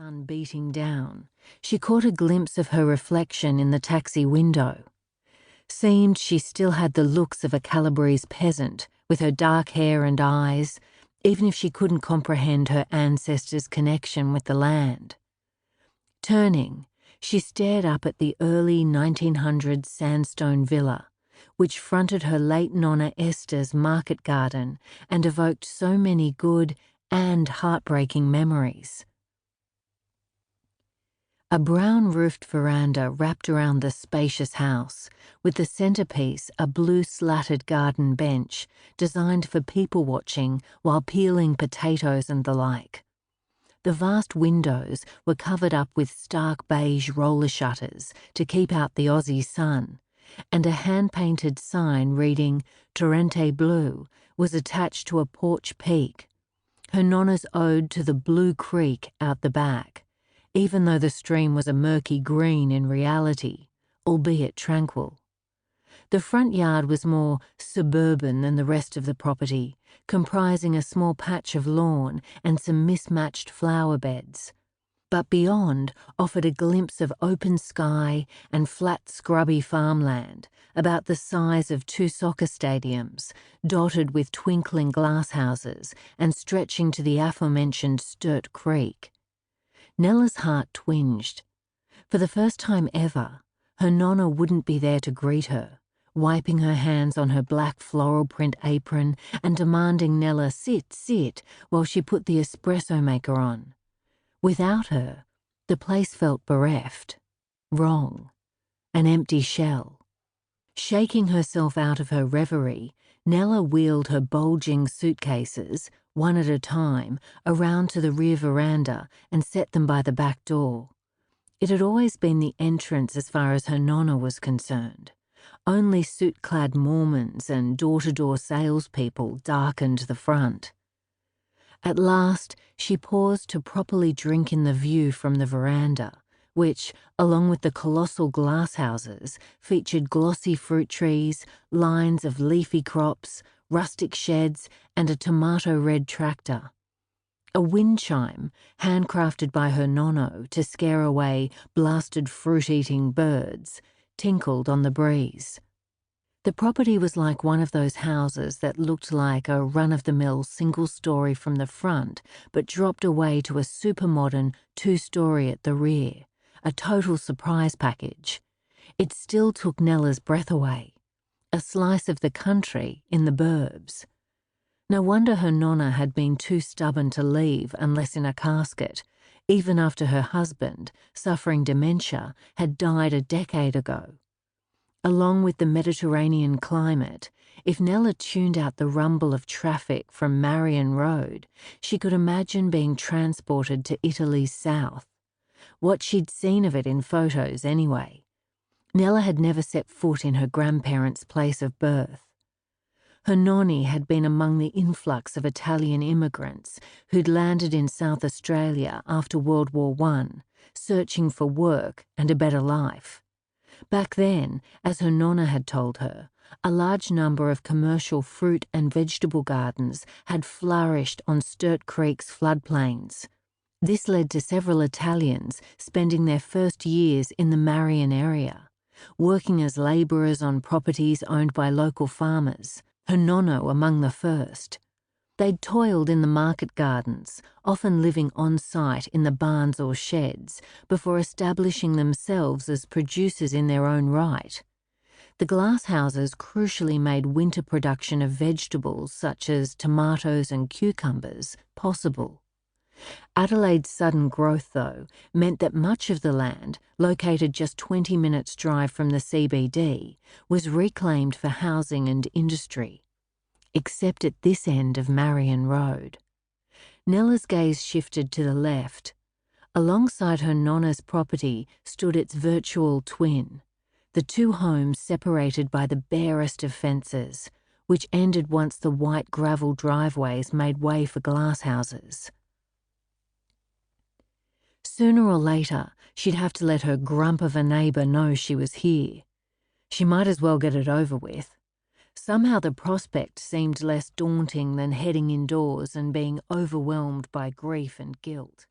sun beating down, she caught a glimpse of her reflection in the taxi window. Seemed she still had the looks of a Calabrese peasant, with her dark hair and eyes, even if she couldn't comprehend her ancestors' connection with the land. Turning, she stared up at the early 1900s sandstone villa, which fronted her late nonna Esta's market garden and evoked so many good and heartbreaking memories. A brown-roofed veranda wrapped around the spacious house, with the centerpiece a blue slatted garden bench designed for people watching while peeling potatoes and the like. The vast windows were covered up with stark beige roller shutters to keep out the Aussie sun, and a hand-painted sign reading Torrente Blu was attached to a porch peak, her nonna's ode to the blue creek out the back, even though the stream was a murky green in reality, albeit tranquil. The front yard was more suburban than the rest of the property, comprising a small patch of lawn and some mismatched flower beds, but beyond offered a glimpse of open sky and flat scrubby farmland about the size of 2 soccer stadiums, dotted with twinkling glasshouses and stretching to the aforementioned Sturt Creek. Nella's heart twinged. For the first time ever, her nonna wouldn't be there to greet her, wiping her hands on her black floral print apron and demanding Nella sit, while she put the espresso maker on. Without her, the place felt bereft, wrong, an empty shell. Shaking herself out of her reverie, Nella wheeled her bulging suitcases, one at a time, around to the rear veranda and set them by the back door. It had always been the entrance as far as her nonna was concerned. Only suit-clad Mormons and door-to-door salespeople darkened the front. At last, she paused to properly drink in the view from the veranda, which, along with the colossal glasshouses, featured glossy fruit trees, lines of leafy crops, rustic sheds, and a tomato-red tractor. A wind chime, handcrafted by her nonno to scare away blasted fruit-eating birds, tinkled on the breeze. The property was like one of those houses that looked like a run-of-the-mill single-story from the front but dropped away to a super-modern 2-story at the rear, a total surprise package. It still took Nella's breath away. A slice of the country in the burbs. No wonder her nonna had been too stubborn to leave unless in a casket, even after her husband, suffering dementia, had died a decade ago. Along with the Mediterranean climate, if Nella tuned out the rumble of traffic from Marion Road, she could imagine being transported to Italy's south. What she'd seen of it in photos, anyway. Nella had never set foot in her grandparents' place of birth. Her nonny had been among the influx of Italian immigrants who'd landed in South Australia after World War I, searching for work and a better life. Back then, as her nonna had told her, a large number of commercial fruit and vegetable gardens had flourished on Sturt Creek's floodplains. This led to several Italians spending their first years in the Marion area, working as labourers on properties owned by local farmers, her nonno among the first. They'd toiled in the market gardens, often living on-site in the barns or sheds, before establishing themselves as producers in their own right. The glasshouses crucially made winter production of vegetables such as tomatoes and cucumbers possible. Adelaide's sudden growth, though, meant that much of the land, located just 20 minutes' drive from the CBD, was reclaimed for housing and industry. Except at this end of Marion Road. Nella's gaze shifted to the left. Alongside her nonna's property stood its virtual twin, the 2 homes separated by the barest of fences, which ended once the white gravel driveways made way for glasshouses. Sooner or later, she'd have to let her grump of a neighbour know she was here. She might as well get it over with. Somehow the prospect seemed less daunting than heading indoors and being overwhelmed by grief and guilt.